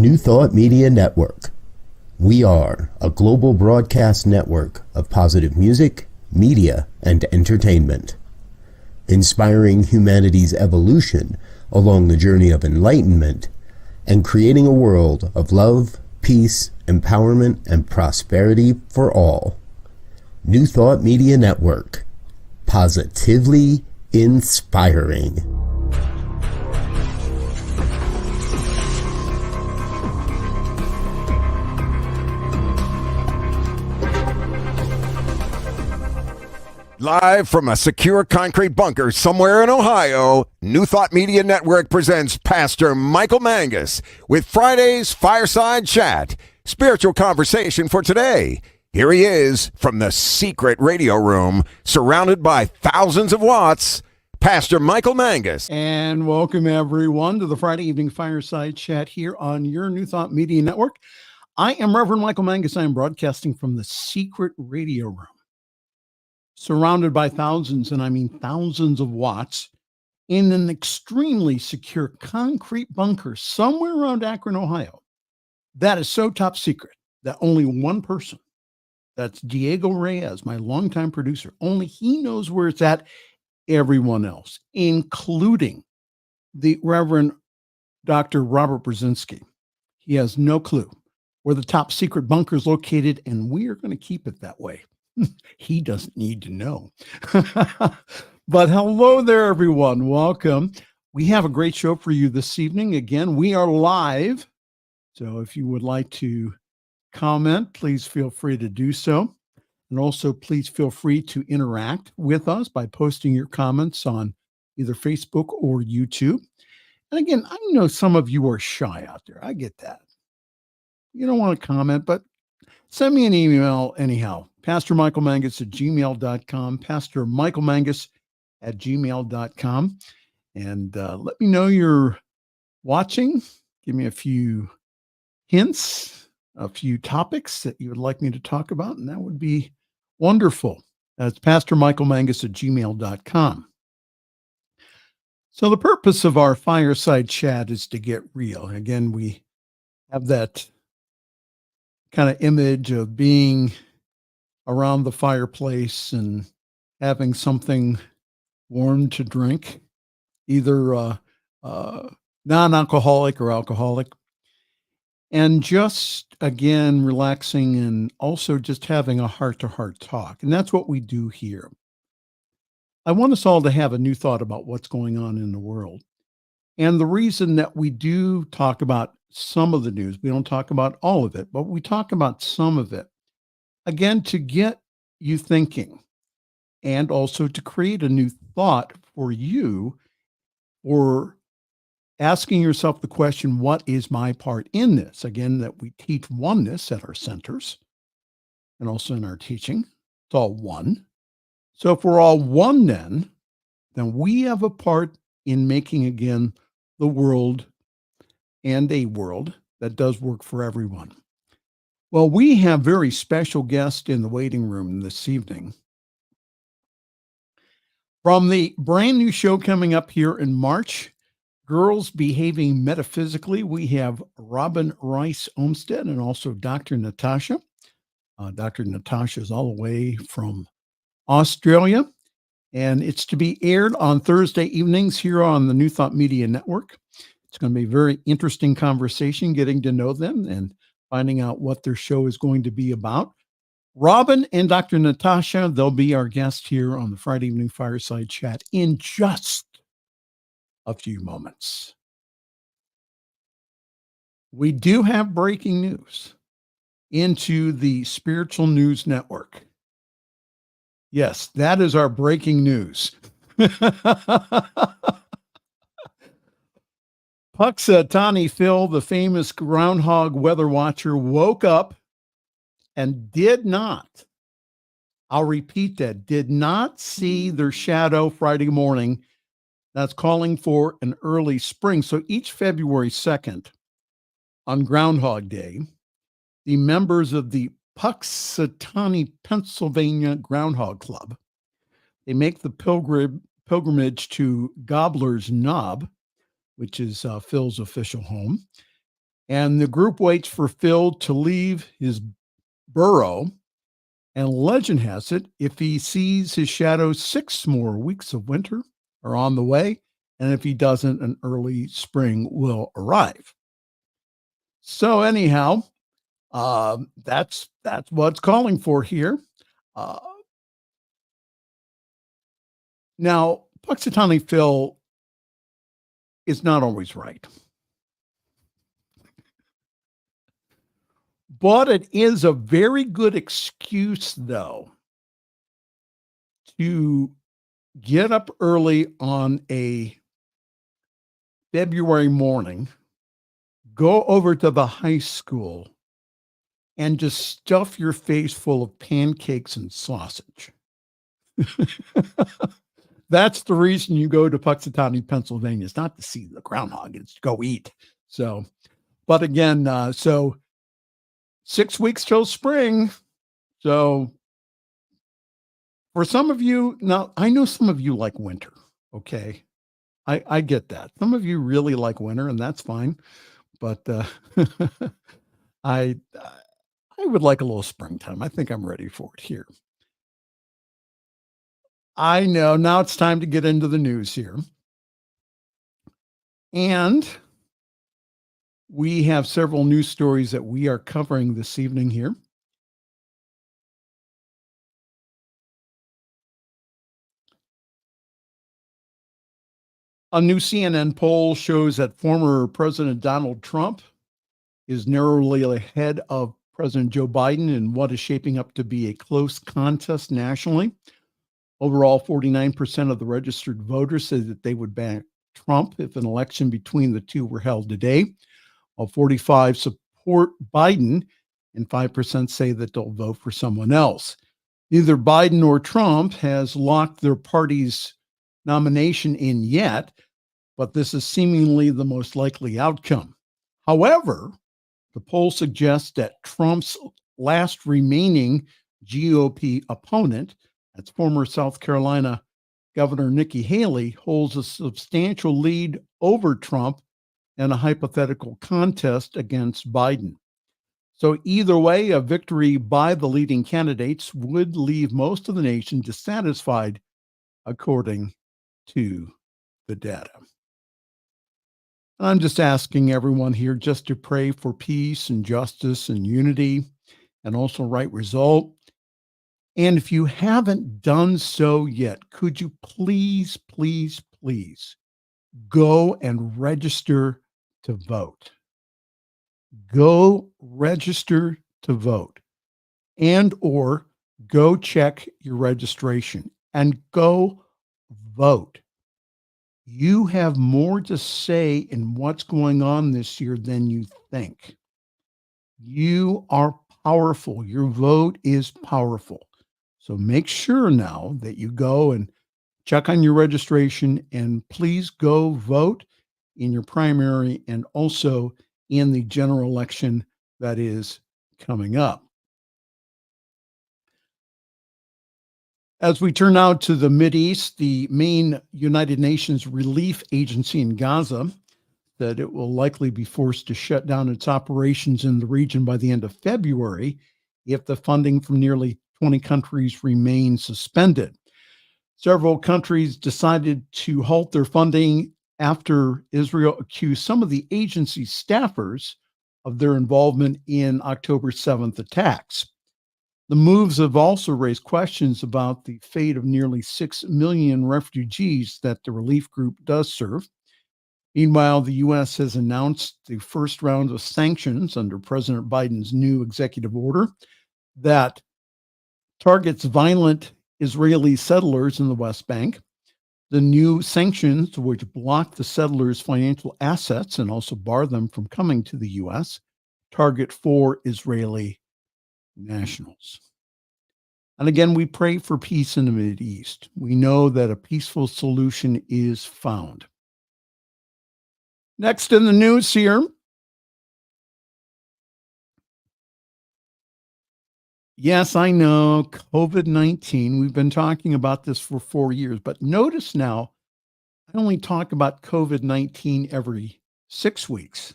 New Thought Media Network. We are a global broadcast network of positive music, media, and entertainment, inspiring humanity's evolution along the journey of enlightenment and creating a world of love, peace, empowerment, and prosperity for all. New Thought Media Network. Positively inspiring. Live from a secure concrete bunker somewhere in Ohio, New Thought Media Network presents Pastor Michael Mangus with Friday's Fireside Chat, spiritual conversation for today. Here he is from the secret radio room, surrounded by thousands of watts, Pastor Michael Mangus. And welcome everyone to the Friday evening Fireside Chat here on your New Thought Media Network. I am Reverend Michael Mangus. I am broadcasting from the secret radio room, surrounded by thousands, and I mean thousands of watts, in an extremely secure concrete bunker somewhere around Akron, Ohio. That is so top secret that only one person, that's Diego Reyes, my longtime producer, only he knows where it's at. Everyone else, including the Reverend Dr. Robert Brzezinski, he has no clue where the top secret bunker is located, and we are going to keep it that way. He doesn't need to know. But hello there, everyone. Welcome. We have a great show for you this evening. Again, we are live. So if you would like to comment, please feel free to do so. And also, please feel free to interact with us by posting your comments on either Facebook or YouTube. And again, I know some of you are shy out there. I get that. You don't want to comment, but send me an email anyhow. PastorMichaelMangus@gmail.com, PastorMichaelMangus@gmail.com. And let me know you're watching. Give me a few hints, a few topics that you would like me to talk about, and that would be wonderful. That's PastorMichaelMangus@gmail.com. So the purpose of our fireside chat is to get real. Again, we have that kind of image of being around the fireplace and having something warm to drink, either non-alcoholic or alcoholic, and just, again, relaxing and also just having a heart-to-heart talk. And that's what we do here. I want us all to have a new thought about what's going on in the world. And the reason that we do talk about some of the news, we don't talk about all of it, but we talk about some of it, again, to get you thinking and also to create a new thought for you, or asking yourself the question, what is my part in this? Again, that we teach oneness at our centers and also in our teaching. It's all one. So if we're all one, then we have a part in making, again, the world and a world that does work for everyone. Well, we have very special guests in the waiting room this evening. From the brand new show coming up here in March, Girls Behaving Metaphysically, we have Robyn Rice Olmsted and also Dr. Natasha. Dr. Natasha is all the way from Australia, and it's to be aired on Thursday evenings here on the New Thought Media Network. It's going to be a very interesting conversation, getting to know them and finding out what their show is going to be about. Robyn and Dr. Natasha, they'll be our guests here on the Friday evening Fireside Chat in just a few moments. We do have breaking news into the Spiritual News Network. Yes, that is our breaking news. Punxsutawney Phil, the famous groundhog weather watcher, woke up and did not, I'll repeat that, did not see their shadow Friday morning. That's calling for an early spring. So each February 2nd, on Groundhog Day, the members of the Punxsutawney, Pennsylvania Groundhog Club, they make the pilgrimage to Gobbler's Knob, which is Phil's official home. And the group waits for Phil to leave his burrow. And legend has it, if he sees his shadow, 6 more weeks of winter are on the way. And if he doesn't, an early spring will arrive. So anyhow, that's what it's calling for here. Now, Puxatawny Phil is not always right. But it is a very good excuse, though, to get up early on a February morning, go over to the high school, and just stuff your face full of pancakes and sausage. That's the reason you go to Puxatawny, Pennsylvania. It's not to see the groundhog, it's to go eat. So, but again, so 6 weeks till spring. So for some of you, now I know some of you like winter. Okay. I get that. Some of you really like winter, and that's fine. But I would like a little springtime. I think I'm ready for it here. I know now it's time to get into the news here. And we have several news stories that we are covering this evening here. A new CNN poll shows that former President Donald Trump is narrowly ahead of President Joe Biden in what is shaping up to be a close contest nationally. Overall, 49% of the registered voters said that they would back Trump if an election between the two were held today, while 45% support Biden and 5% say that they'll vote for someone else. Neither Biden nor Trump has locked their party's nomination in yet, but this is seemingly the most likely outcome. However, the poll suggests that Trump's last remaining GOP opponent, that's former South Carolina Governor Nikki Haley, holds a substantial lead over Trump in a hypothetical contest against Biden. So either way, a victory by the leading candidates would leave most of the nation dissatisfied, according to the data. I'm just asking everyone here just to pray for peace and justice and unity and also right result. And if you haven't done so yet, could you please, please, please go and register to vote? Go register to vote, and or go check your registration and go vote. You have more to say in what's going on this year than you think. You are powerful. Your vote is powerful. So make sure now that you go and check on your registration, and please go vote in your primary and also in the general election that is coming up. As we turn now to the Mideast, the main United Nations relief agency in Gaza said it will likely be forced to shut down its operations in the region by the end of February if the funding from nearly 20 countries remains suspended. Several countries decided to halt their funding after Israel accused some of the agency's staffers of their involvement in October 7th attacks. The moves have also raised questions about the fate of nearly 6 million refugees that the relief group does serve. Meanwhile, the U.S. has announced the first round of sanctions under President Biden's new executive order that targets violent Israeli settlers in the West Bank. The new sanctions, which block the settlers' financial assets and also bar them from coming to the U.S., target 4 Israeli nationals. And again, we pray for peace in the Mideast. We know that a peaceful solution is found. Next in the news here. Yes, I know, COVID-19. We've been talking about this for 4 years, but notice now, I only talk about COVID-19 every 6 weeks.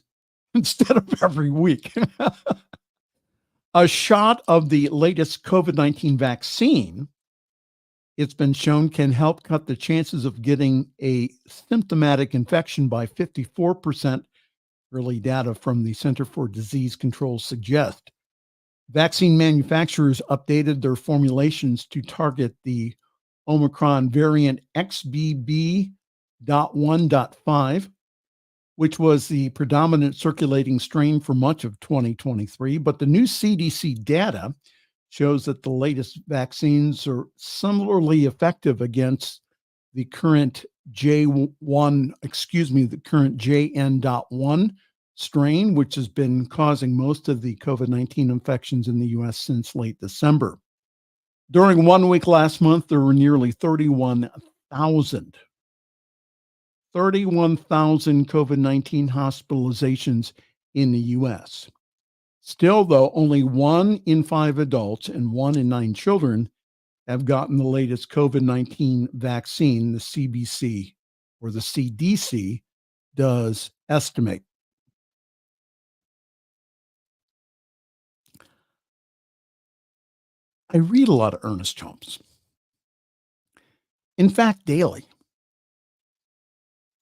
instead of every week. A shot of the latest COVID-19 vaccine, it's been shown, can help cut the chances of getting a symptomatic infection by 54%. Early data from the Center for Disease Control suggest. Vaccine manufacturers updated their formulations to target the Omicron variant XBB.1.5, which was the predominant circulating strain for much of 2023. But the new CDC data shows that the latest vaccines are similarly effective against the current the current JN.1 strain, which has been causing most of the COVID-19 infections in the U.S. since late December. During 1 week last month, there were nearly 31,000 COVID-19 hospitalizations in the U.S. Still, though, only 1 in 5 adults and 1 in 9 children have gotten the latest COVID-19 vaccine, the CBC or the CDC does estimate. I read a lot of Ernest Holmes. In fact, daily.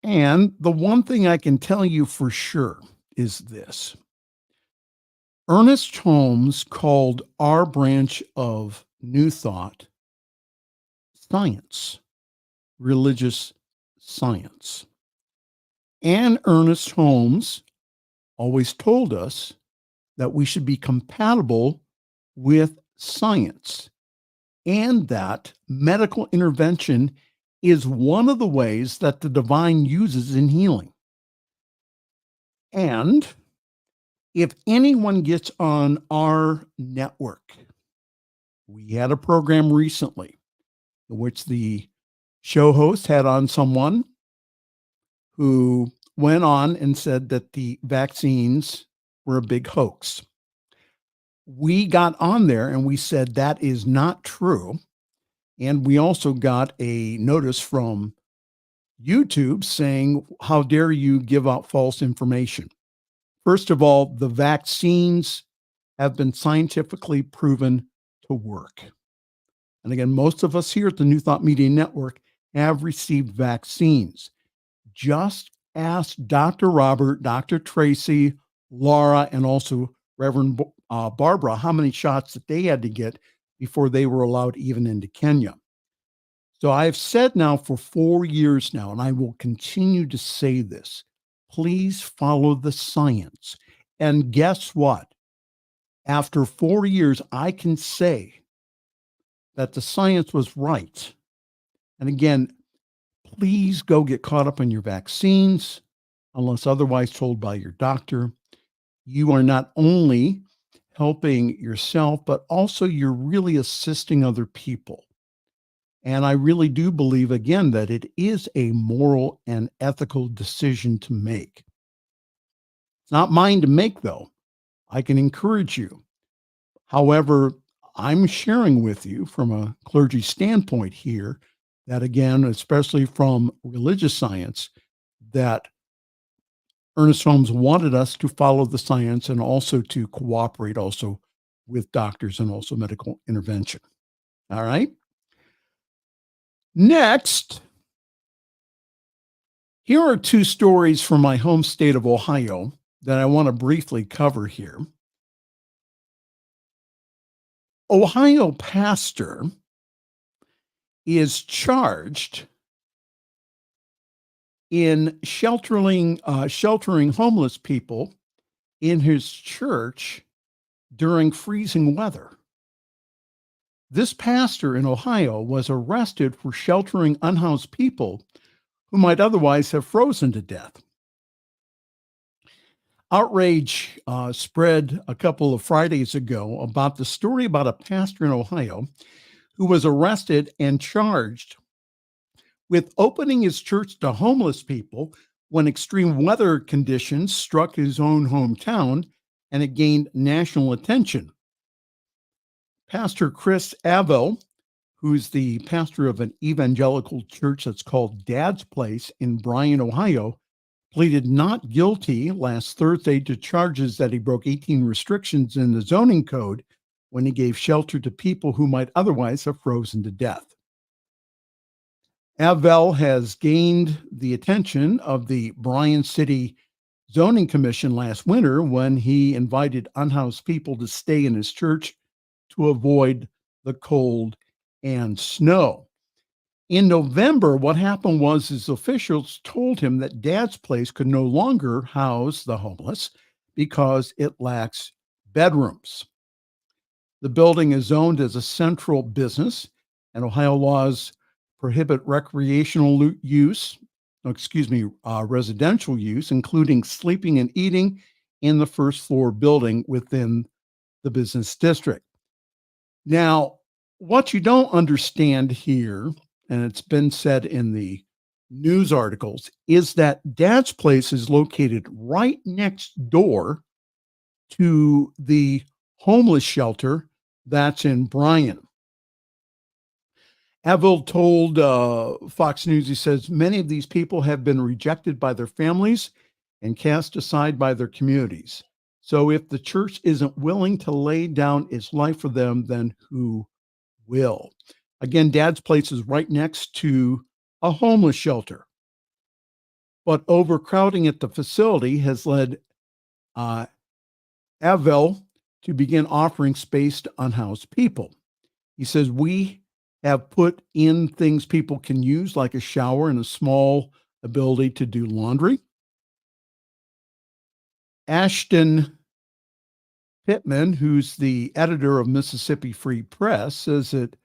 And the one thing I can tell you for sure is this. Ernest Holmes called our branch of New Thought science, religious science. And Ernest Holmes always told us that we should be compatible with science and that medical intervention is one of the ways that the divine uses in healing. And if anyone gets on our network, we had a program recently in which the show host had on someone who went on and said that the vaccines were a big hoax. We got on there and we said that is not true. And we also got a notice from YouTube saying, how dare you give out false information? First of all, the vaccines have been scientifically proven to work. And again, most of us here at the New Thought Media Network have received vaccines. Just ask Dr. Robert, Dr. Tracy, Laura, and also Reverend Barbara how many shots that they had to get before they were allowed even into Kenya. So I've said now for 4 years now, and I will continue to say this, please follow the science. And guess what? After 4 years, I can say that the science was right. And again, please go get caught up on your vaccines, unless otherwise told by your doctor. You are not only helping yourself, but also you're really assisting other people. And I really do believe, again, that it is a moral and ethical decision to make. It's not mine to make, though. I can encourage you. However, I'm sharing with you from a clergy standpoint here that, again, especially from religious science, that Ernest Holmes wanted us to follow the science and also to cooperate also with doctors and also medical intervention. All right. Next, here are 2 stories from my home state of Ohio that I want to briefly cover here. Ohio pastor is charged in sheltering homeless people in his church during freezing weather. This pastor in Ohio was arrested for sheltering unhoused people who might otherwise have frozen to death. Outrage spread a couple of Fridays ago about the story about a pastor in Ohio who was arrested and charged with opening his church to homeless people when extreme weather conditions struck his own hometown and it gained national attention. Pastor Chris Avell, who's the pastor of an evangelical church that's called Dad's Place in Bryan, Ohio, pleaded not guilty last Thursday to charges that he broke 18 restrictions in the zoning code when he gave shelter to people who might otherwise have frozen to death. Avell has gained the attention of the Bryan City Zoning Commission last winter when he invited unhoused people to stay in his church to avoid the cold and snow. In November, what happened was his officials told him that Dad's place could no longer house the homeless because it lacks bedrooms. The building is zoned as a central business, and Ohio laws prohibit residential use, including sleeping and eating in the first floor building within the business district. Now, what you don't understand here, and it's been said in the news articles, is that Dad's place is located right next door to the homeless shelter that's in Bryan. Avell told Fox News, he says, many of these people have been rejected by their families and cast aside by their communities. So if the church isn't willing to lay down its life for them, then who will? Again, Dad's place is right next to a homeless shelter. But overcrowding at the facility has led Avell to begin offering space to unhoused people. He says, we have put in things people can use, like a shower and a small ability to do laundry. Ashton Pittman, who's the editor of Mississippi Free Press, says that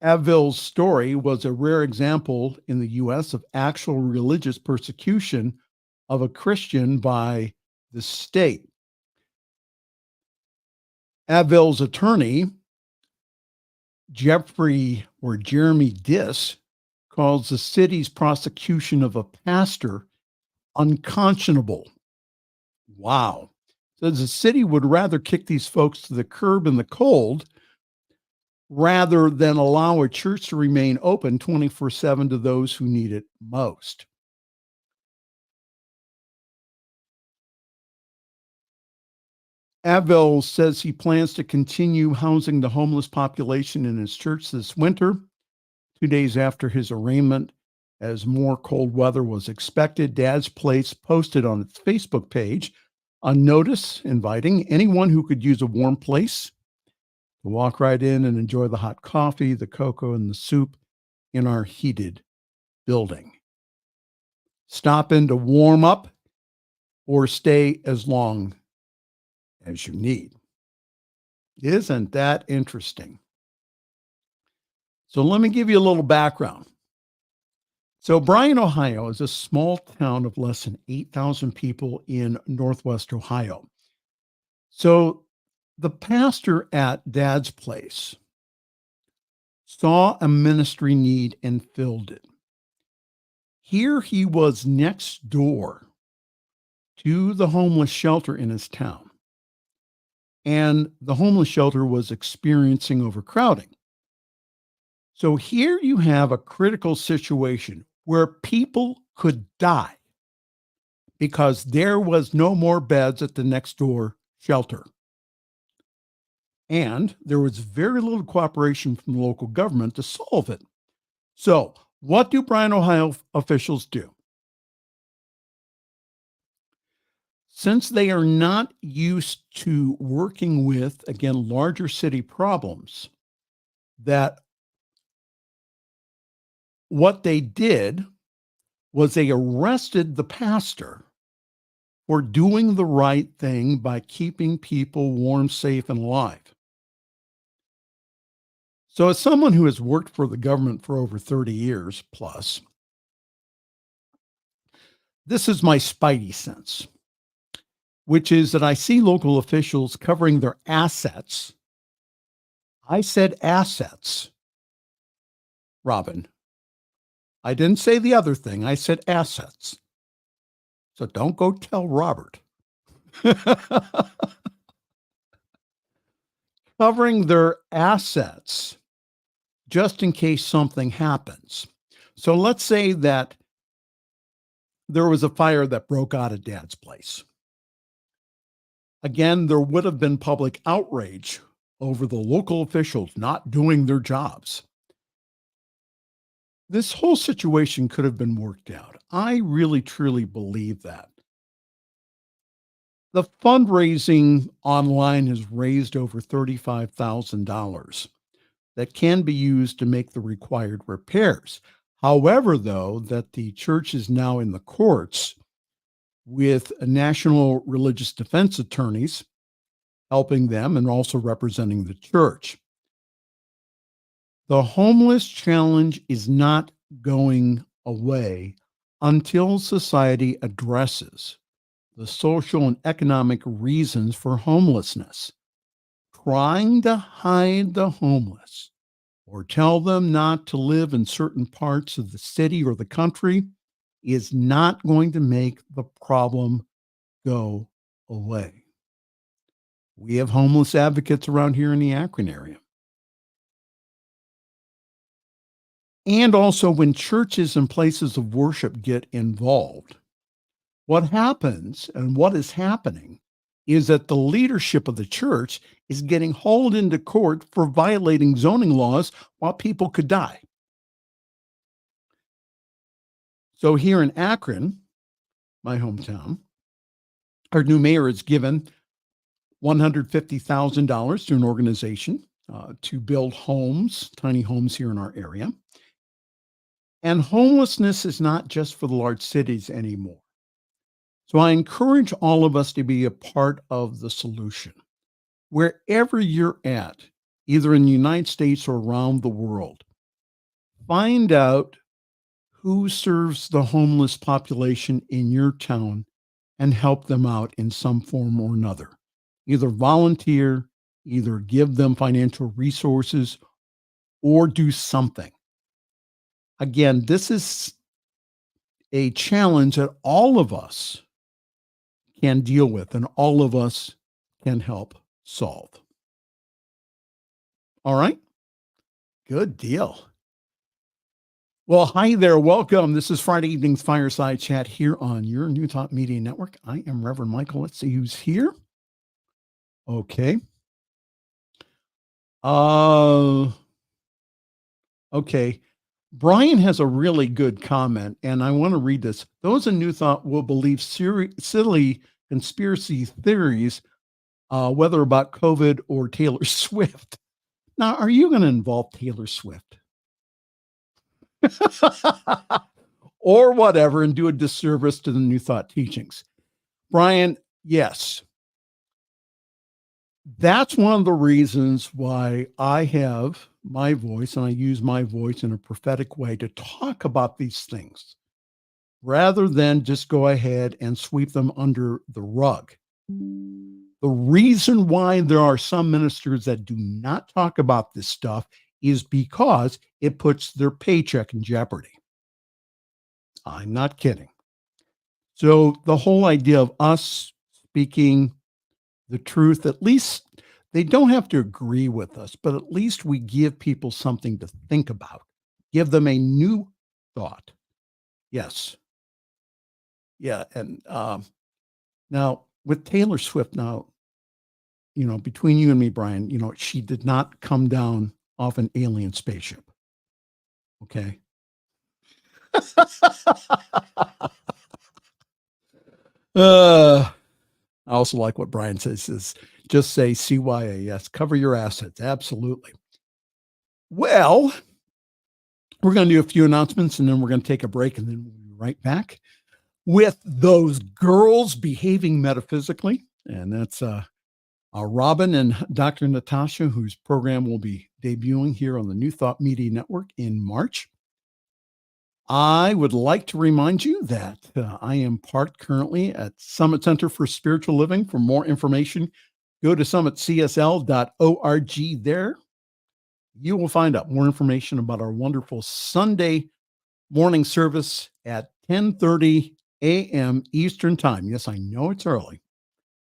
Avell's story was a rare example in the U.S. of actual religious persecution of a Christian by the state. Avell's attorney, Jeremy Diss, calls the city's prosecution of a pastor unconscionable. Wow. Says the city would rather kick these folks to the curb in the cold rather than allow a church to remain open 24/7 to those who need it most. Avell says he plans to continue housing the homeless population in his church this winter, 2 days after his arraignment, as more cold weather was expected. Dad's Place posted on its Facebook page a notice inviting anyone who could use a warm place to walk right in and enjoy the hot coffee, the cocoa, and the soup in our heated building. Stop in to warm up or stay as long as you need. Isn't that interesting? So let me give you a little background. So Bryan, Ohio is a small town of less than 8,000 people in Northwest Ohio. So the pastor at Dad's Place saw a ministry need and filled it. Here he was next door to the homeless shelter in his town, and the homeless shelter was experiencing overcrowding. So here you have a critical situation where people could die because there was no more beds at the next door shelter. And there was very little cooperation from the local government to solve it. So what do Bryan, Ohio officials do? Since they are not used to working with, again, larger city problems, that what they did was they arrested the pastor for doing the right thing by keeping people warm, safe, and alive. So as someone who has worked for the government for over 30 years plus, this is my spidey sense, which is that I see local officials covering their assets. I said assets, Robyn. I didn't say the other thing. I said assets. So don't go tell Robert. Covering their assets just in case something happens. So let's say that there was a fire that broke out at Dad's place. Again, there would have been public outrage over the local officials not doing their jobs. This whole situation could have been worked out. I really, truly believe that. The fundraising online has raised over $35,000 that can be used to make the required repairs. However, though, that the church is now in the courts with national religious defense attorneys helping them and also representing the church. The homeless challenge is not going away until society addresses the social and economic reasons for homelessness. Trying to hide the homeless or tell them not to live in certain parts of the city or the country is not going to make the problem go away. We have homeless advocates around here in the Akron area. And also when churches and places of worship get involved, what happens and what is happening is that the leadership of the church is getting hauled into court for violating zoning laws while people could die. So here in Akron, my hometown, our new mayor has given $150,000 to an organization to build homes, tiny homes here in our area. And homelessness is not just for the large cities anymore. So I encourage all of us to be a part of the solution. Wherever you're at, either in the United States or around the world, find out who serves the homeless population in your town and help them out in some form or another. Either volunteer, either give them financial resources, or do something. Again, this is a challenge that all of us can deal with and all of us can help solve. All right? Good deal. Well, hi there. Welcome. This is Friday evening's Fireside Chat here on your New Thought Media Network. I am Reverend Michael. Let's see who's here. Okay. Okay. Brian has a really good comment, and I want to read this. Those in New Thought will believe silly conspiracy theories, whether about COVID or Taylor Swift. Now, are you going to involve Taylor Swift? Or whatever, and do a disservice to the New Thought teachings? Brian, yes. That's one of the reasons why I have my voice, and I use my voice in a prophetic way to talk about these things, rather than just go ahead and sweep them under the rug. The reason why there are some ministers that do not talk about this stuff is because it puts their paycheck in jeopardy. I'm not kidding. So the whole idea of us speaking the truth, at least they don't have to agree with us, but at least we give people something to think about, give them a new thought. Yes. Yeah. And now with Taylor Swift, now, between you and me, Brian, she did not come down off an alien spaceship. Okay. I also like what Brian says is just say CYAS, cover your assets. Absolutely. Well, we're going to do a few announcements and then we're going to take a break and then we'll be right back with those girls behaving metaphysically. And that's Robyn and Dr. Natasha, whose program will be debuting here on the New Thought Media Network in March. I would like to remind you that I am part currently at Summit Center for Spiritual Living. For more information, go to summitcsl.org. There, you will find out more information about our wonderful Sunday morning service at 10:30 a.m. Eastern Time. Yes, I know it's early,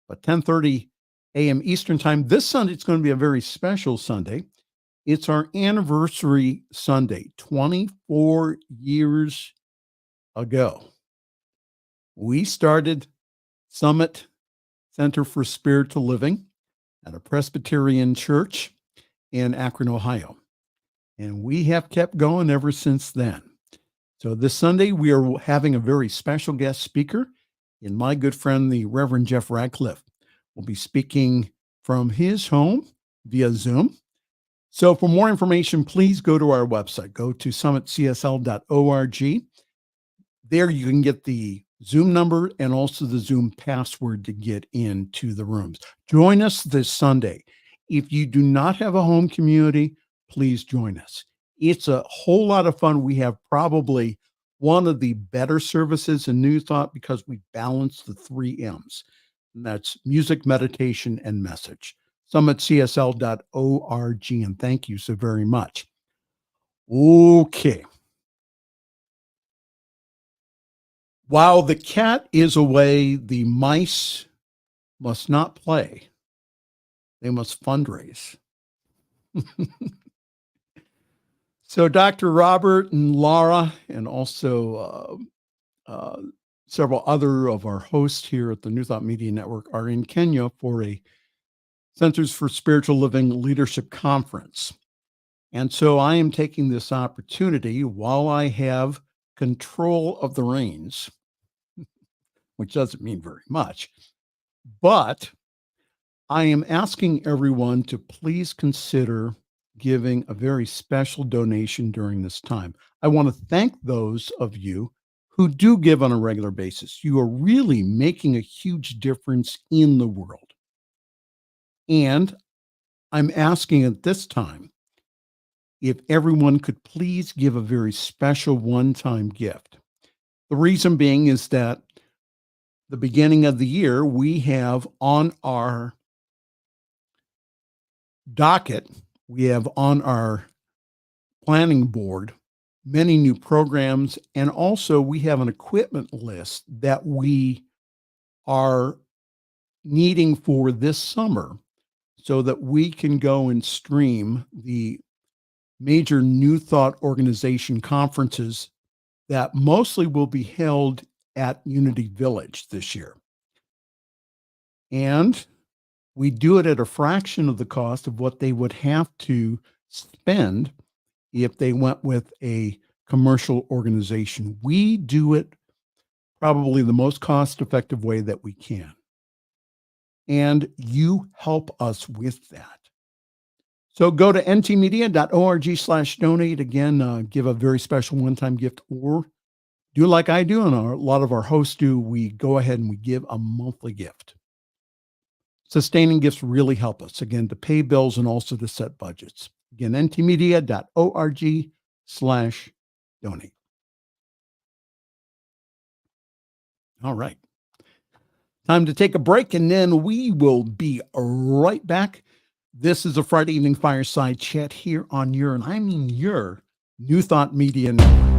but 10:30 a.m. Eastern Time. This Sunday, it's going to be a very special Sunday. It's our anniversary Sunday, 24 years ago. we started Summit Center for Spiritual Living at a Presbyterian church in Akron, Ohio. And we have kept going ever since then. So this Sunday, we are having a very special guest speaker, and my good friend, the Reverend Jeff Radcliffe, will be speaking from his home via Zoom. So for more information, please go to our website. Go to summitcsl.org. There you can get the Zoom number and also the Zoom password to get into the rooms. Join us this Sunday. If you do not have a home community, please join us. It's a whole lot of fun. We have probably one of the better services in New Thought because we balance the 3 M's. And that's music, meditation, and message. summitcsl.org. And thank you so very much. Okay. While the cat is away, the mice must not play. They must fundraise. So Dr. Robert and Laura, and also several other of our hosts here at the New Thought Media Network are in Kenya for a Centers for Spiritual Living Leadership Conference. And so I am taking this opportunity while I have control of the reins, which doesn't mean very much, but I am asking everyone to please consider giving a very special donation during this time. I want to thank those of you who do give on a regular basis. You are really making a huge difference in the world. And I'm asking at this time if everyone could please give a very special one-time gift. The reason being is that the beginning of the year, we have on our docket, we have on our planning board many new programs, and also we have an equipment list that we are needing for this summer so that we can go and stream the major New Thought organization conferences that mostly will be held at Unity Village this year. And we do it at a fraction of the cost of what they would have to spend if they went with a commercial organization. We do it probably the most cost-effective way that we can. And you help us with that. So go to ntmedia.org/donate. Again, give a very special one-time gift, or do like I do and a lot of our hosts do. We go ahead and we give a monthly gift. Sustaining gifts really help us, again, to pay bills and also to set budgets. Again, ntmedia.org/donate. All right. Time to take a break, and then we will be right back. This is a Friday evening fireside chat here on your New Thought Media Network.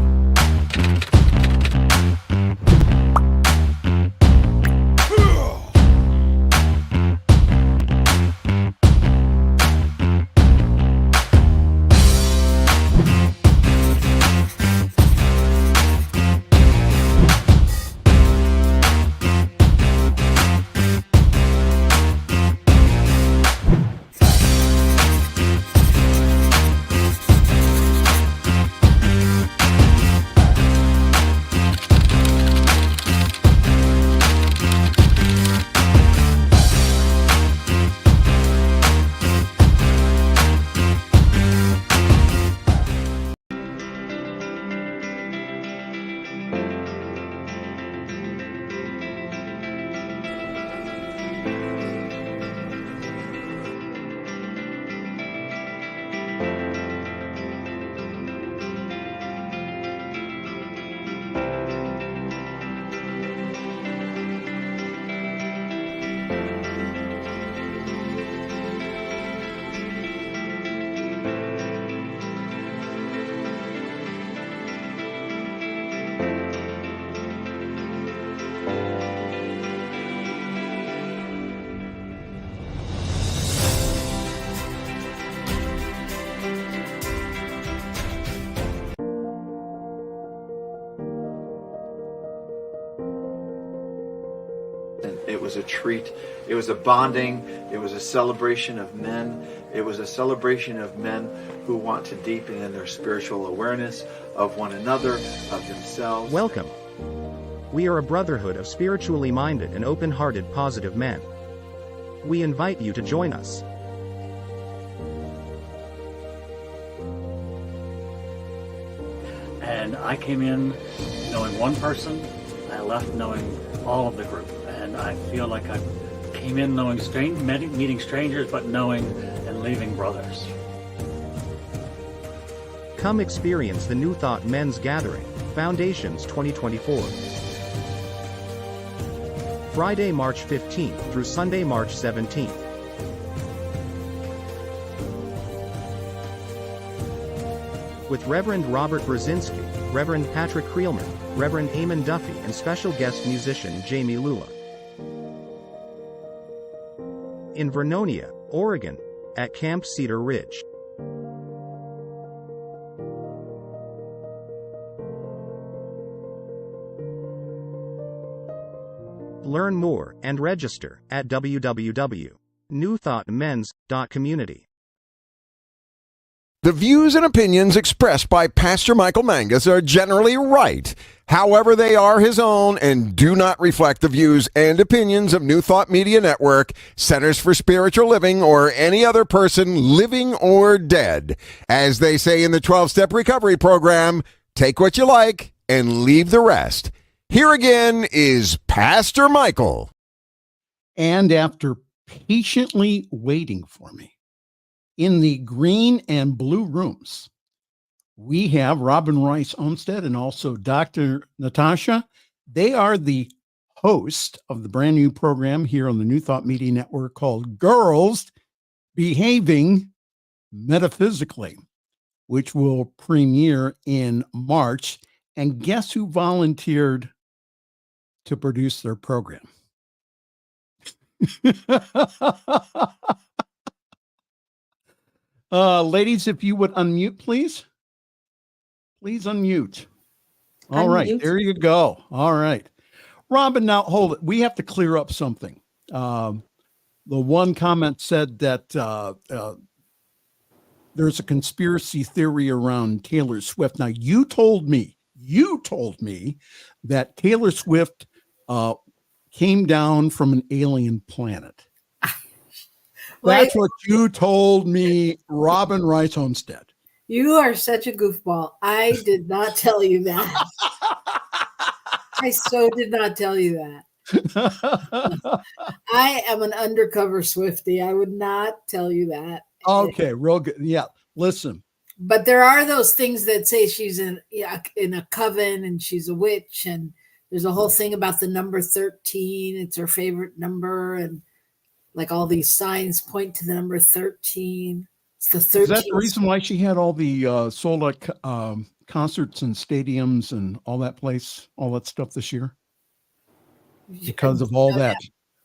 was a treat. It was a bonding. It was a celebration of men. It was a celebration of men who want to deepen in their spiritual awareness of one another, of themselves. Welcome. We are a brotherhood of spiritually minded and open-hearted positive men. We invite you to join us. And I came in knowing one person. I left knowing all of the group. And I feel like I came in knowing meeting strangers, but knowing and leaving brothers. Come experience the New Thought Men's Gathering, Foundations 2024. Friday, March 15th through Sunday, March 17th. With Reverend Robert Brzezinski, Reverend Patrick Creelman, Reverend Eamon Duffy, and special guest musician Jamie Lula. In Vernonia, Oregon, at Camp Cedar Ridge. Learn more and register at www.newthoughtmens.community. The views and opinions expressed by Pastor Michael Mangus are generally right. However, they are his own and do not reflect the views and opinions of New Thought Media Network, Centers for Spiritual Living, or any other person living or dead. As they say in the 12-Step Recovery Program, take what you like and leave the rest. Here again is Pastor Michael. And after patiently waiting for me in the green and blue rooms, we have Robyn Rice Olmsted and also Dr. Natasha. They are the host of the brand new program here on the New Thought Media Network called Girls Behaving Metaphysically, which will premiere in March. And guess who volunteered to produce their program? Ladies, if you would unmute, please. Please unmute. All right, there you go. All right. Robyn, now hold it. We have to clear up something. The one comment said that there's a conspiracy theory around Taylor Swift. Now, you told me that Taylor Swift came down from an alien planet. That's what you told me, Robyn Rice Olmsted. You are such a goofball. I did not tell you that. I so did not tell you that. I am an undercover Swiftie. I would not tell you that. Okay, real good. Yeah, listen. But there are those things that say she's in a coven and she's a witch, and there's a whole thing about the number 13. It's her favorite number, and like all these signs point to the number 13. It's the 13th. Is that the reason why she had all the sold out concerts and stadiums and all that stuff this year? Because of all that.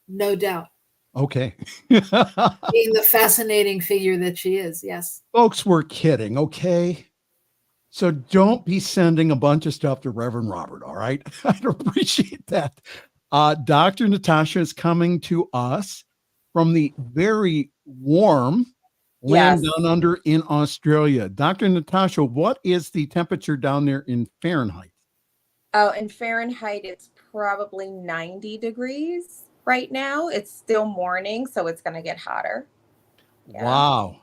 No doubt. Okay. Being the fascinating figure that she is, yes. Folks, we're kidding, okay? So don't be sending a bunch of stuff to Reverend Robert, all right? I'd appreciate that. Dr. Natasha is coming to us from the very warm land down under in Australia. Dr. Natasha, what is the temperature down there in Fahrenheit? Oh, in Fahrenheit, it's probably 90 degrees right now. It's still morning, so it's going to get hotter. Yeah. Wow.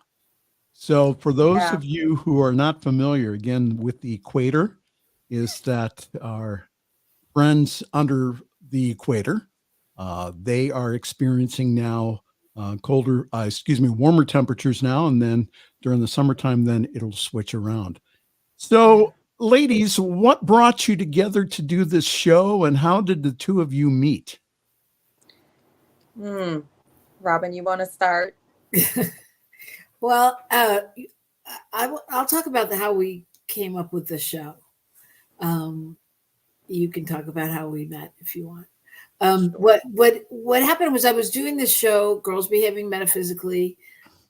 So for those of you who are not familiar, again, with the equator, is that our friends under the equator, they are experiencing now warmer temperatures now, and then during the summertime, then it'll switch around. So, ladies, what brought you together to do this show, and how did the two of you meet? Robyn, you want to start? Well, I'll talk about how we came up with the show. You can talk about how we met if you want. What happened was I was doing this show, Girls Behaving Metaphysically,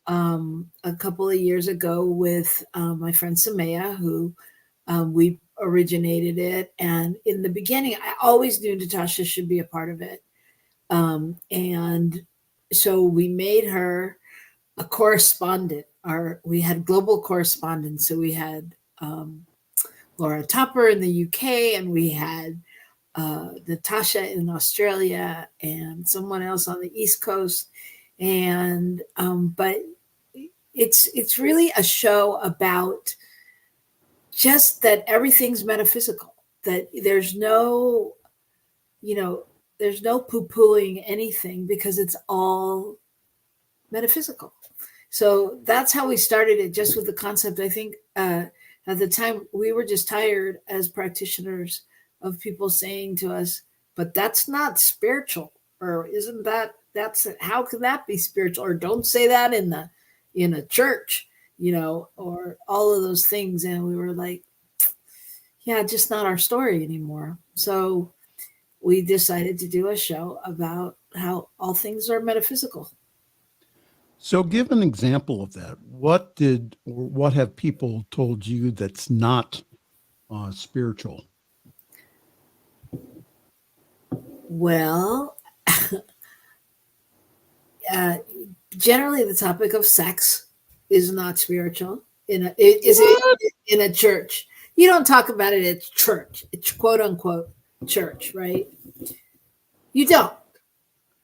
a couple of years ago with my friend Samaya, who we originated it. And in the beginning, I always knew Natasha should be a part of it. And so we made her a correspondent. We had global correspondents. So we had Laura Tupper in the UK, and we had Natasha in Australia, and someone else on the East Coast. And but it's really a show about just that everything's metaphysical. That there's no, there's no poo-pooing anything because it's all metaphysical. So that's how we started it, just with the concept. I think at the time we were just tired as practitioners of people saying to us, but that's not spiritual, or isn't that's how can that be spiritual, or don't say that in a church, or all of those things. And we were like, yeah, just not our story anymore. So we decided to do a show about how all things are metaphysical. So give an example of that. What have people told you that's not spiritual? Well, generally the topic of sex is not spiritual in a church. You don't talk about it at church. It's quote unquote church, right? You don't.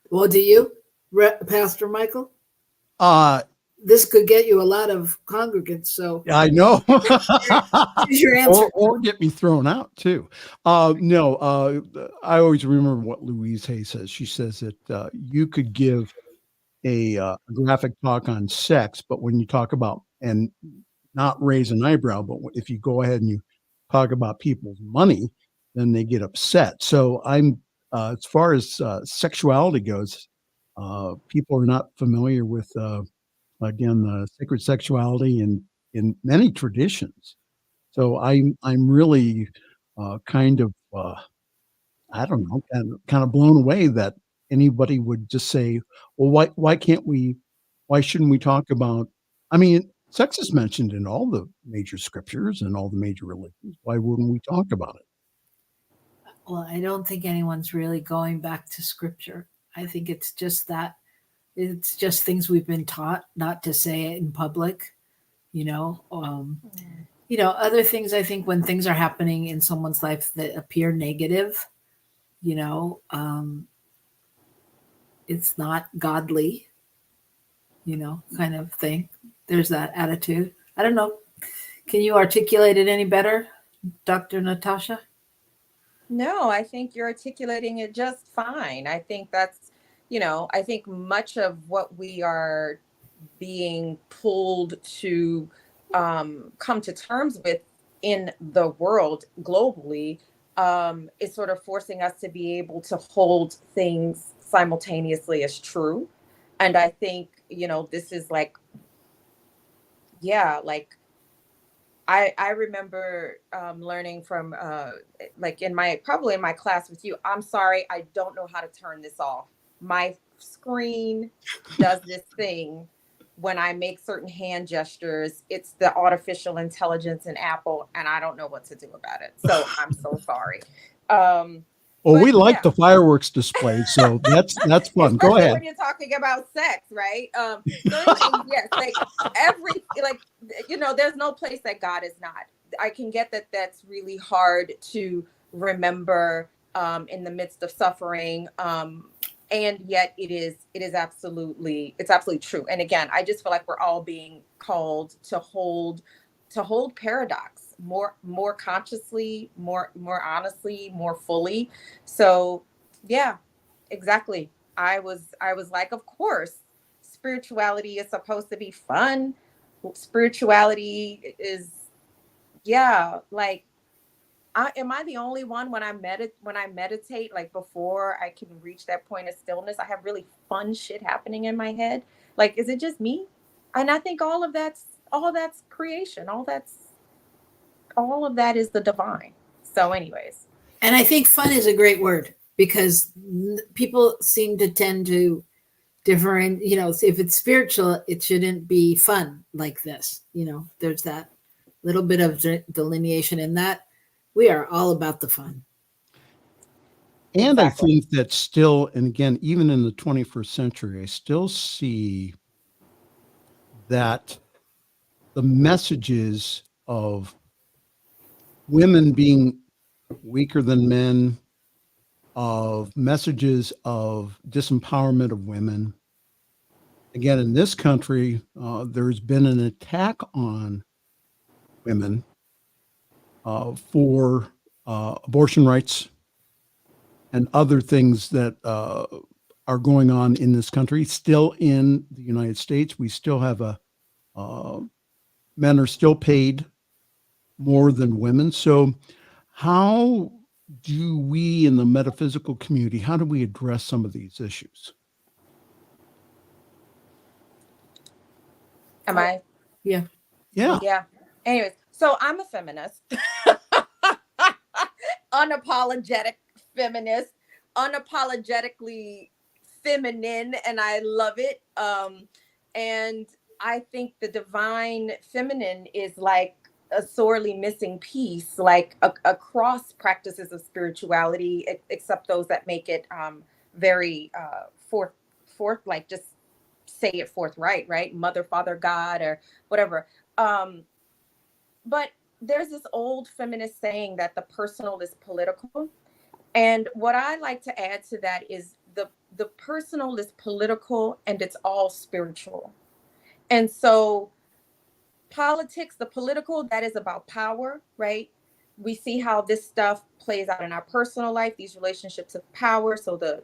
Well, do you, Pastor Michael? This could get you a lot of congregants. So I know. Here's your answer. or get me thrown out too. No, I always remember what Louise Hay says. She says that you could give a graphic talk on sex, but when you talk about, and not raise an eyebrow, but if you go ahead and you talk about people's money, then they get upset. So I'm, as far as sexuality goes, people are not familiar with, again, sacred sexuality in many traditions. So I'm really kind of, I don't know, kind of blown away that anybody would just say, well, why shouldn't we talk about, I mean, sex is mentioned in all the major scriptures and all the major religions. Why wouldn't we talk about it? Well, I don't think anyone's really going back to scripture. I think it's just things we've been taught not to say it in public, other things. I think when things are happening in someone's life that appear negative, it's not godly, kind of thing. There's that attitude. I don't know. Can you articulate it any better, Dr. Natasha? No, I think you're articulating it just fine. I think that's, I think much of what we are being pulled to come to terms with in the world globally is sort of forcing us to be able to hold things simultaneously as true. And I think, this is like, I remember learning from probably in my class with you. I'm sorry, I don't know how to turn this off. My screen does this thing when I make certain hand gestures. It's the artificial intelligence in Apple, and I don't know what to do about it. So I'm so sorry. Well, we like the fireworks display, so that's fun. Go ahead. When you're talking about sex, right? So yes, there's no place that God is not. I can get that. That's really hard to remember in the midst of suffering, and yet it's absolutely true. And again, I just feel like we're all being called to hold paradox more consciously, more honestly, more fully. So yeah, exactly. I was like, of course, spirituality is supposed to be fun. Spirituality is, am I the only one when I meditate, like before I can reach that point of stillness, I have really fun shit happening in my head? Like, is it just me? And I think all of that's creation. All of that is the divine. So anyways. And I think fun is a great word, because people seem to tend to different, if it's spiritual, it shouldn't be fun like this. There's that little bit of delineation in that. We are all about the fun. And Exactly. I think that still, and again, even in the 21st century, I still see that the messages of women being weaker than men, of messages of disempowerment of women. Again, in this country, there's been an attack on women for abortion rights and other things that are going on in this country. Still in the United States, we still have men are still paid more than women. So how do we in the metaphysical community, how do we address some of these issues? Am I? Yeah. Yeah. Yeah. Anyways, so I'm a feminist, unapologetic feminist, unapologetically feminine, and I love it. And I think the divine feminine is like a sorely missing piece, like across practices of spirituality, except those that make it very forth, like just say it forthright, right? Mother, Father, God, or whatever. But there's this old feminist saying that the personal is political. And what I like to add to that is the personal is political and it's all spiritual. And so politics, the political, that is about power, right? We see how this stuff plays out in our personal life, these relationships of power. So the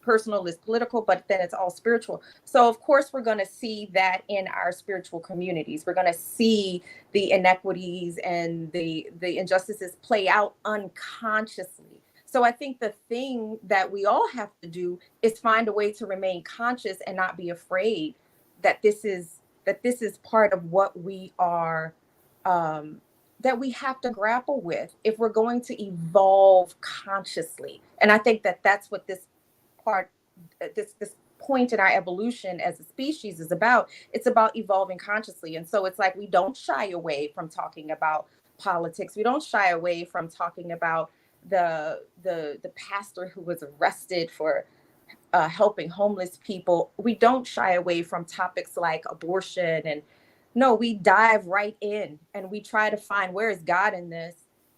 personal is political, but then it's all spiritual. So of course we're going to see that in our spiritual communities. We're going to see the inequities and the injustices play out unconsciously. So I think the thing that we all have to do is find a way to remain conscious and not be afraid that this is part of what we are, that we have to grapple with if we're going to evolve consciously. And I think that that's what this point in our evolution as a species is about. It's about evolving consciously. And so it's like we don't shy away from talking about politics. We don't shy away from talking about the pastor who was arrested for helping homeless people. We don't shy away from topics like abortion. And no, we dive right in and we try to find where is God in this,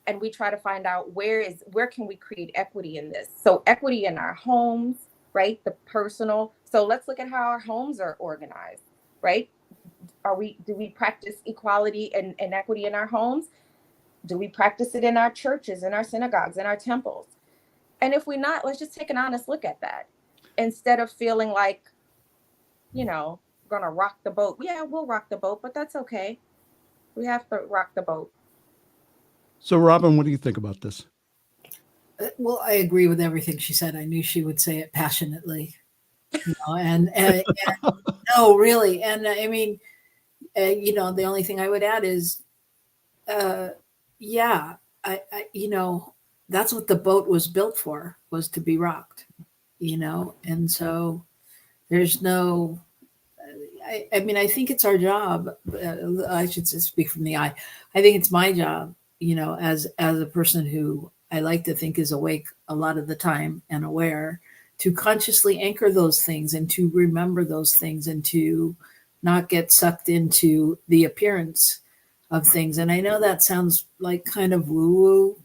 and we try to find out where can we create equity in this. So equity in our homes, right? The personal. So let's look at how our homes are organized, right? Do we practice equality and equity in our homes? Do we practice it in our churches, in our synagogues, in our temples? And if we're not, let's just take an honest look at that. Instead of feeling like, gonna rock the boat. Yeah, we'll rock the boat, but that's okay. We have to rock the boat. So Robyn, what do you think about this? Well, I agree with everything she said. I knew she would say it passionately, and no, really. And I mean, the only thing I would add is, yeah, I that's what the boat was built for, was to be rocked, and so there's no, I mean, I think it's our job. I should speak from the I think it's my job, as a person who I like to think is awake a lot of the time and aware, to consciously anchor those things and to remember those things and to not get sucked into the appearance of things. And I know that sounds like kind of woo-woo,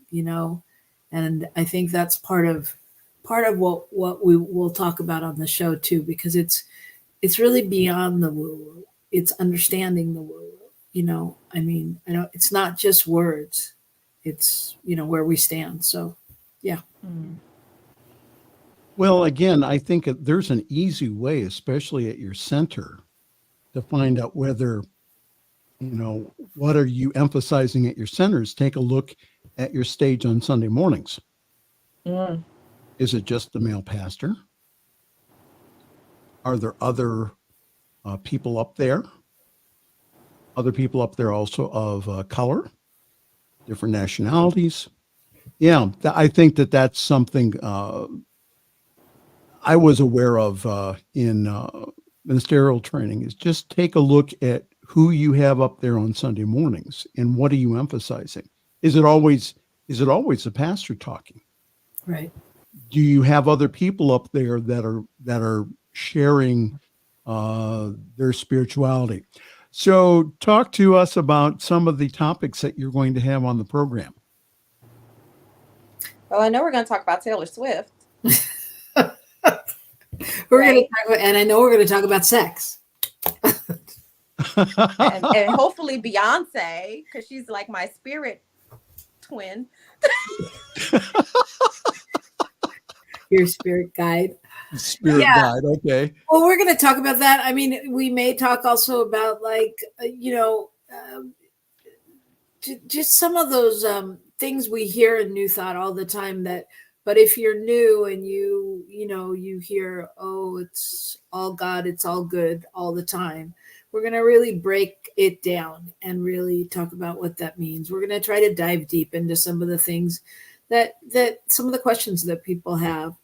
and I think that's part of what we will talk about on the show too, because it's really beyond the woo-woo. It's understanding the woo-woo. I mean, I know it's not just words. It's, where we stand. So, yeah. Well, again, I think there's an easy way, especially at your center, to find out whether, what are you emphasizing at your centers. Take a look at your stage on Sunday mornings. Is it just the male pastor? Are there other people up there? Other people up there also of color, different nationalities? Yeah, I think that's something I was aware of in ministerial training, is just take a look at who you have up there on Sunday mornings and what are you emphasizing? Is it always the pastor talking? Right. Do you have other people up there that are sharing their spirituality? So talk to us about some of the topics that you're going to have on the program. Well, I know we're going to talk about Taylor Swift. We're going to talk about, and I know we're going to talk about sex. and hopefully Beyonce, because she's like my spirit twin. Your spirit guide. Spirit guide, okay. Well, we're going to talk about that. I mean, we may talk also about just some of those things we hear in New Thought all the time. But if you're new and you hear, oh, it's all God, it's all good all the time, we're going to really break it down and really talk about what that means. We're going to try to dive deep into some of the things that some of the questions that people have.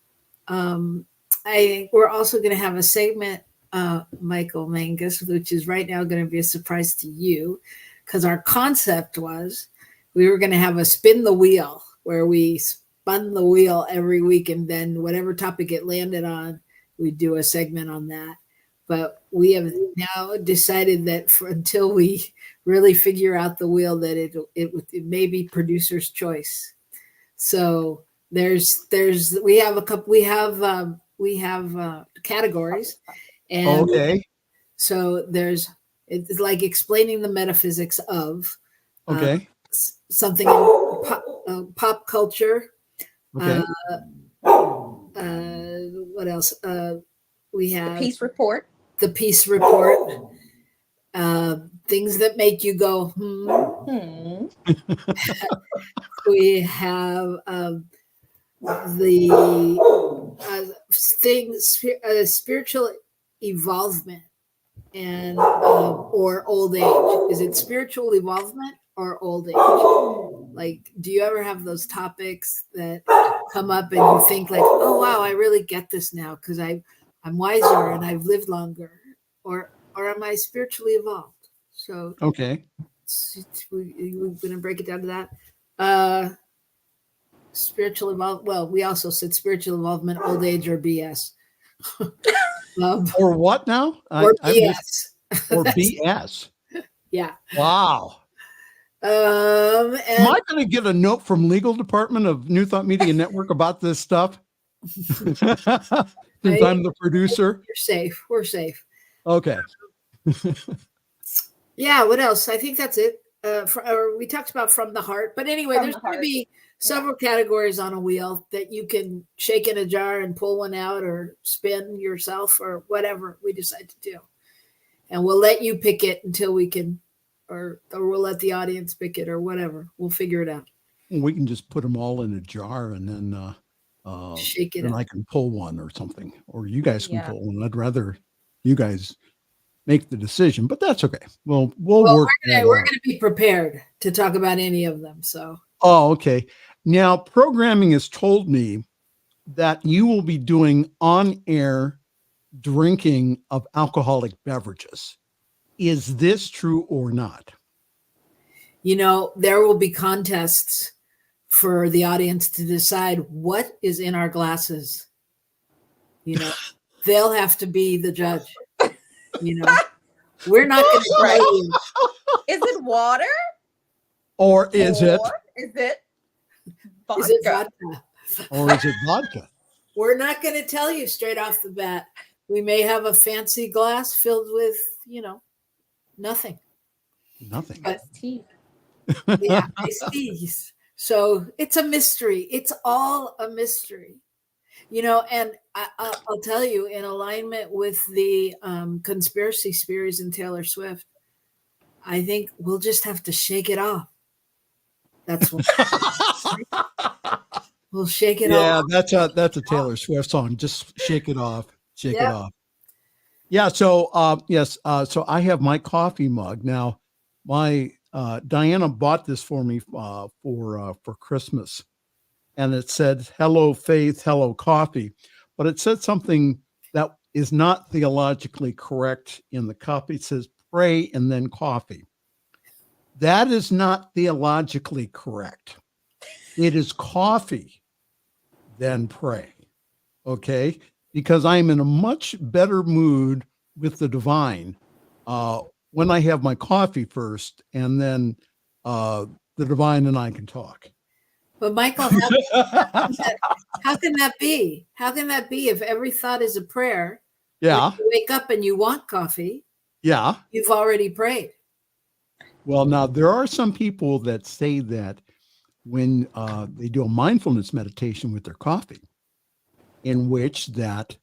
We're also going to have a segment, Michael Mangus, which is right now going to be a surprise to you, because our concept was we were going to have a spin the wheel where we spun the wheel every week, and then whatever topic it landed on, we'd do a segment on that. But we have now decided that until we really figure out the wheel, that it may be producer's choice. So we have categories, and okay. So it's like explaining the metaphysics of something in pop culture. Okay. What else? We have the peace report. The peace report. Things that make you go, We have the things, spiritual evolvement and or old age. Is it spiritual evolvement or old age? Like, do you ever have those topics that come up and you think like, oh wow, I really get this now because I'm wiser and I've lived longer, or am I spiritually evolved? So okay, we're going to break it down to that. Spiritual involvement. Well, we also said spiritual involvement, old age, or BS. Or what now? Or BS. Or BS. Yeah. Wow. Am I going to get a note from legal department of New Thought Media Network about this stuff? Since I'm the producer. You're safe. We're safe. Okay. Yeah. What else? I think that's it. We talked about from the heart, but anyway, there's going to be several categories on a wheel that you can shake in a jar and pull one out or spin yourself or whatever we decide to do. And we'll let you pick it until we can, or we'll let the audience pick it or whatever. We'll figure it out. We can just put them all in a jar and then shake it and up. I can pull one or something, or you guys can pull one. I'd rather you guys make the decision, but that's okay. We'll work. We're going to be prepared to talk about any of them. So. Oh, okay. Now, programming has told me that you will be doing on-air drinking of alcoholic beverages. Is this true or not? There will be contests for the audience to decide what is in our glasses. They'll have to be the judge. We're not going to tell you. Is it water? Or is it vodka? Is it vodka? Or is it vodka? We're not going to tell you straight off the bat. We may have a fancy glass filled with, nothing. Nothing. Iced tea. Yeah, iced teas. So it's a mystery. It's all a mystery. And I'll tell you, in alignment with the conspiracy theories in Taylor Swift, I think we'll just have to shake it off. That's what we'll shake it off. Yeah, that's a Taylor Swift song. Just shake it off. Shake it off. Yeah. So yes. So I have my coffee mug now. My Diana bought this for me for Christmas, and it said "Hello Faith, Hello Coffee," but it said something that is not theologically correct in the copy. It says "Pray and then coffee." That is not theologically correct. It is coffee, then pray. Okay? Because I'm in a much better mood with the divine when I have my coffee first, and then the divine and I can talk. But Michael, how can that be? How can that be if every thought is a prayer? Yeah. When you wake up and you want coffee, Yeah. you've already prayed. Well, now there are some people that say that when they do a mindfulness meditation with their coffee, in which that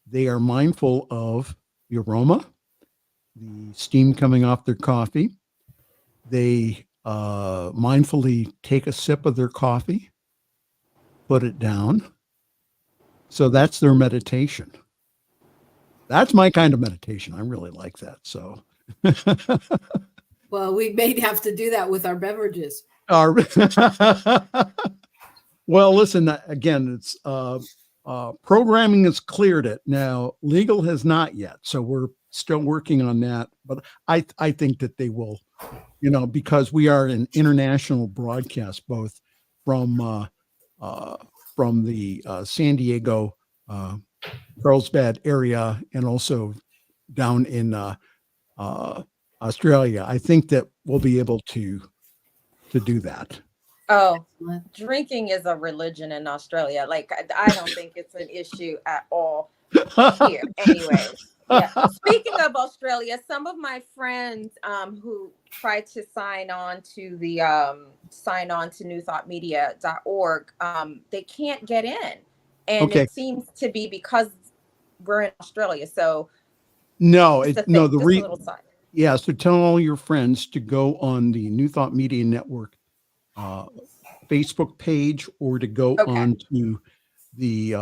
they are mindful of the aroma, the steam coming off their coffee. They mindfully take a sip of their coffee, put it down. So that's their meditation. That's my kind of meditation. I really like that. So, Well, we may have to do that with our beverages. well, listen, again, it's programming has cleared it. Now, legal has not yet. So we're still working on that. But I think that they will, because we are an international broadcast, both from the San Diego, Carlsbad area, and also down in Australia. I think that we'll be able to do that. Oh, drinking is a religion in Australia. Like, I don't think it's an issue at all here. Anyway, yeah. Speaking of Australia, some of my friends who tried to sign on to newthoughtmedia.org, they can't get in, and Okay. it seems to be because we're in Australia. So no, just a little side. Yeah, so tell all your friends to go on the New Thought Media Network Facebook page, or to go on to the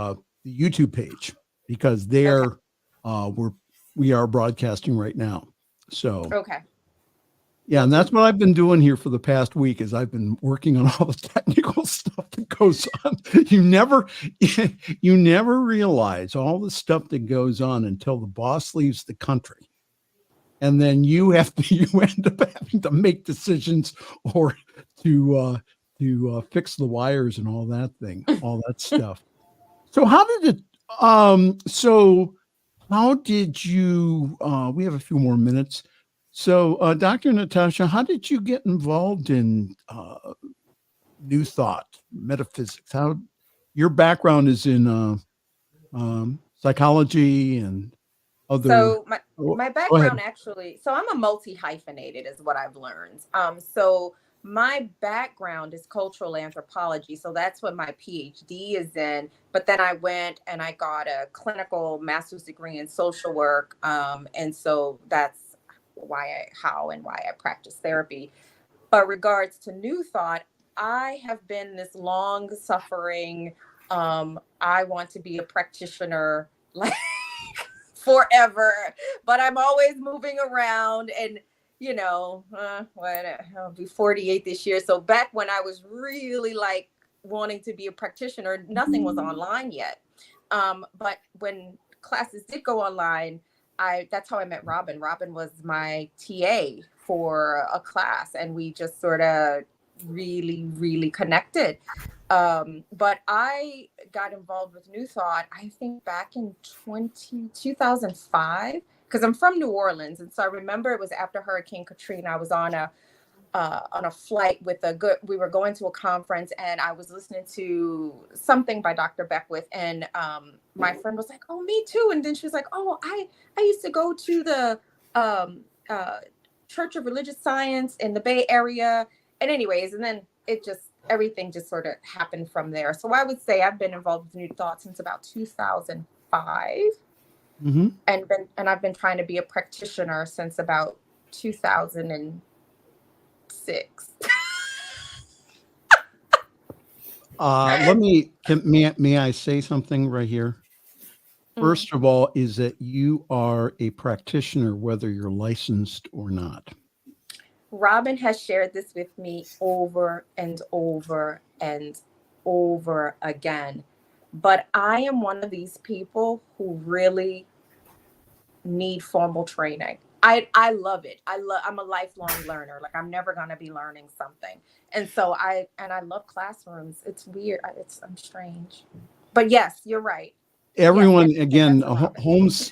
YouTube page, because there we are broadcasting right now. So yeah, and that's what I've been doing here for the past week, is I've been working on all the technical stuff that goes on. You never realize all the stuff that goes on until the boss leaves the country. And then you end up having to make decisions, or to fix the wires and all that stuff. So how did you, we have a few more minutes. So Dr. Natasha, how did you get involved in New Thought, metaphysics? How your background is in psychology and other. So my background actually, so I'm a multi-hyphenated is what I've learned. So my background is cultural anthropology. So that's what my PhD is in. But then I went and I got a clinical master's degree in social work. And so that's how I practice therapy. But regards to New Thought, I have been this long suffering, I want to be a practitioner, like forever, but I'm always moving around, and I'll be 48 this year. So back when I was really like wanting to be a practitioner, nothing was online yet. But when classes did go online, that's how I met Robyn. Robyn was my TA for a class, and we just sort of really, really connected. But I got involved with New Thought, I think back in 2005, because I'm from New Orleans. And so I remember it was after Hurricane Katrina. I was on a flight with we were going to a conference, and I was listening to something by Dr. Beckwith, and my friend was like, oh, me too. And then she was like, oh, I used to go to the Church of Religious Science in the Bay Area. And anyways, and then everything just sort of happened from there. So I would say I've been involved with New Thought since about 2005. Mm-hmm. And I've been trying to be a practitioner since about 2006. May I say something right here? First of all, is that you are a practitioner, whether you're licensed or not. Robyn has shared this with me over and over and over again. But I am one of these people who really need formal training. I love it. I'm a lifelong learner. Like, I'm never going to be learning something. And so I love classrooms. It's weird. I'm strange. But yes, you're right. Everyone, Yes, again, that's a lot.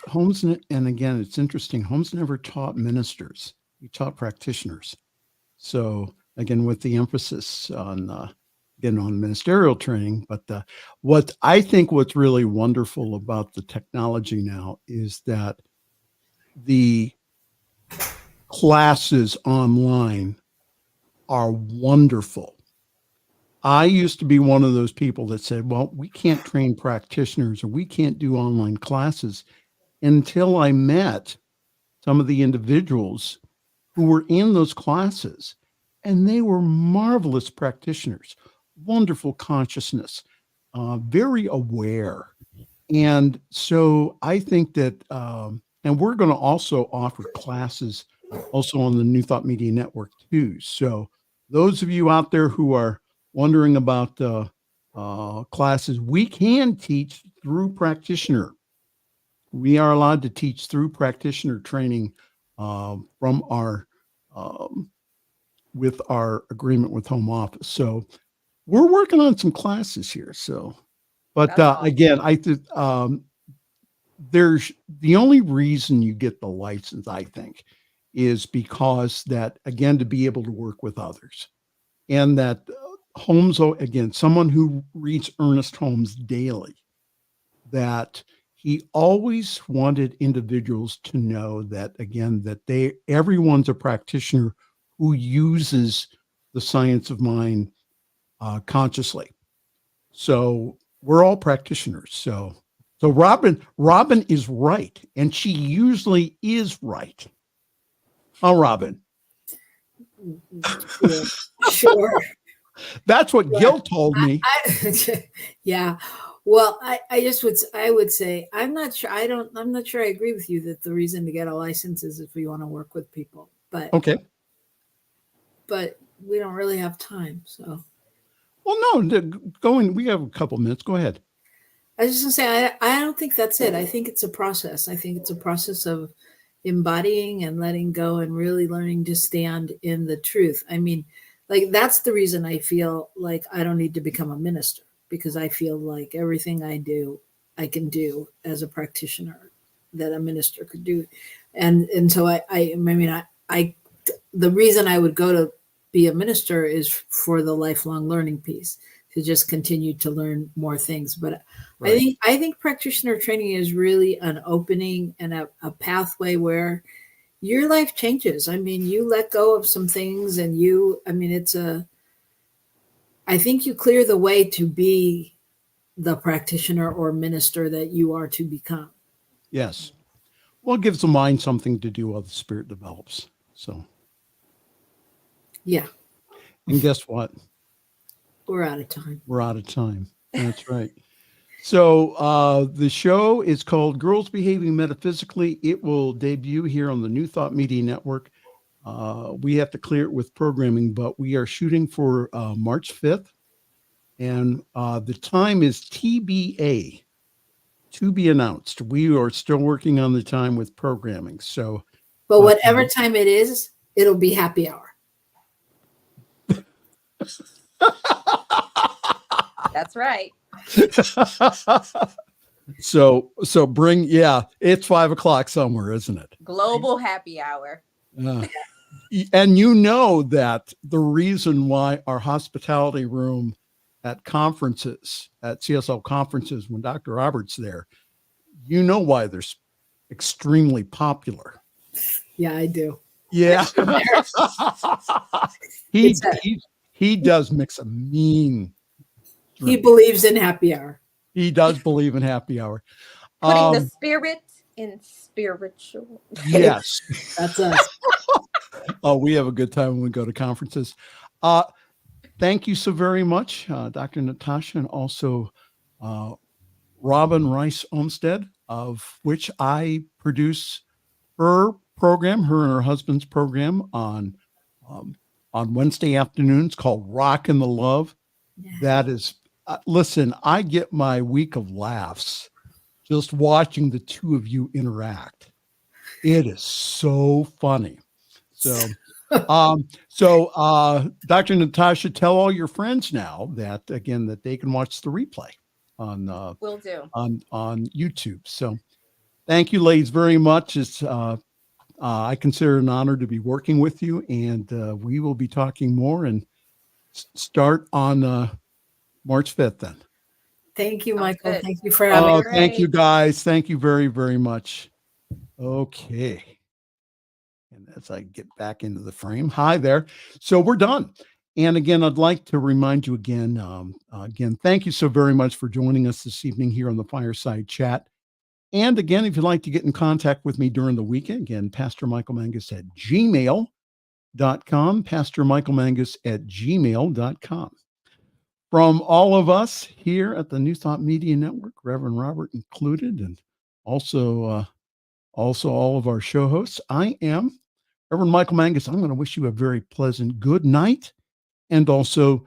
Holmes, and again, it's interesting. Holmes never taught ministers; he taught practitioners. So again, with the emphasis on again on ministerial training. But what I think what's really wonderful about the technology now is that the classes online are wonderful. I used to be one of those people that said, well, we can't train practitioners or we can't do online classes until I met some of the individuals who were in those classes. And they were marvelous practitioners, wonderful consciousness, very aware. And so I think that, and we're going to also offer classes also on the New Thought Media Network too. So those of you out there who are wondering about classes, we can teach through practitioner. We are allowed to teach through practitioner training from our with our agreement with home office. So we're working on some classes here. So, but again, I think there's the only reason you get the license, I think, is because that, again, to be able to work with others. And that Holmes, again, someone who reads Ernest Holmes daily, that he always wanted individuals to know that, again, that everyone's a practitioner who uses the science of mind consciously. So we're all practitioners. So Robyn is right, and she usually is right. Oh, Robyn. Sure. That's what Gil told me. Yeah. Well, I would say, I'm not sure I agree with you that the reason to get a license is if we want to work with people, but okay. But we don't really have time. So. Well, no, we have a couple minutes. Go ahead. I was just going to say, I don't think that's it. I think it's a process. I think it's a process of embodying and letting go and really learning to stand in the truth. I mean, like, that's the reason I feel like I don't need to become a minister, because I feel like everything I do, I can do as a practitioner that a minister could do. And so the reason I would go to be a minister is for the lifelong learning piece, to just continue to learn more things. But right. I think practitioner training is really an opening and a pathway where your life changes. I mean, you let go of some things and I think you clear the way to be the practitioner or minister that you are to become. Yes. Well, it gives the mind something to do while the spirit develops. So. Yeah. And guess what? We're out of time. We're out of time. That's right. So the show is called Girls Behaving Metaphysically. It will debut here on the New Thought Media Network. We have to clear it with programming, but we are shooting for March 5th. And the time is TBA, to be announced. We are still working on the time with programming. So, but whatever time it is, it'll be happy hour. That's right. So bring, it's 5:00 somewhere, isn't it? Global happy hour. And you know that the reason why our hospitality room at conferences, at CSL conferences, when Dr. Robert's there, you know why they're extremely popular. Yeah, I do. Yeah. He does mix a mean drink. He believes in happy hour. He does believe in happy hour. Putting the spirit in spiritual. Yes. That's us. Oh, we have a good time when we go to conferences. Thank you so very much, Dr. Natasha, and also Robyn Rice Olmsted, of which I produce her program, her and her husband's program on Wednesday afternoons, called Rock and the Love. Yeah. That is, listen, I get my week of laughs just watching the two of you interact. It is so funny. So, Dr. Natasha, tell all your friends now that, again, that they can watch the replay Will do. on YouTube. So thank you, ladies, very much. It's I consider it an honor to be working with you, and we will be talking more and start on March 5th then. Thank you, Michael. good. Thank you for having Oh, me. thank you, guys. Thank you very, very much. Okay. And as I get back into the frame, hi there. So we're done. And again, I'd like to remind you again, thank you so very much for joining us this evening here on the Fireside Chat. And again, if you'd like to get in contact with me during the weekend, again, Pastor Michael Mangus at gmail.com, Pastor Michael Mangus at gmail.com. From all of us here at the New Thought Media Network, Reverend Robert included, and also all of our show hosts, I am Reverend Michael Mangus. I'm going to wish you a very pleasant good night, and also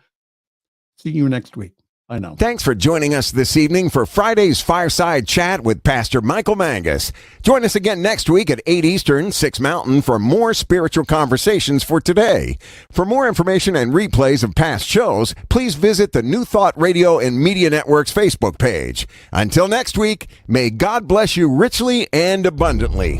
see you next week. I know. Thanks for joining us this evening for Friday's Fireside Chat with Pastor Michael Mangus. Join us again next week at 8 Eastern, 6 Mountain for more spiritual conversations for today. For more information and replays of past shows, please visit the New Thought Radio and Media Network's Facebook page. Until next week, may God bless you richly and abundantly.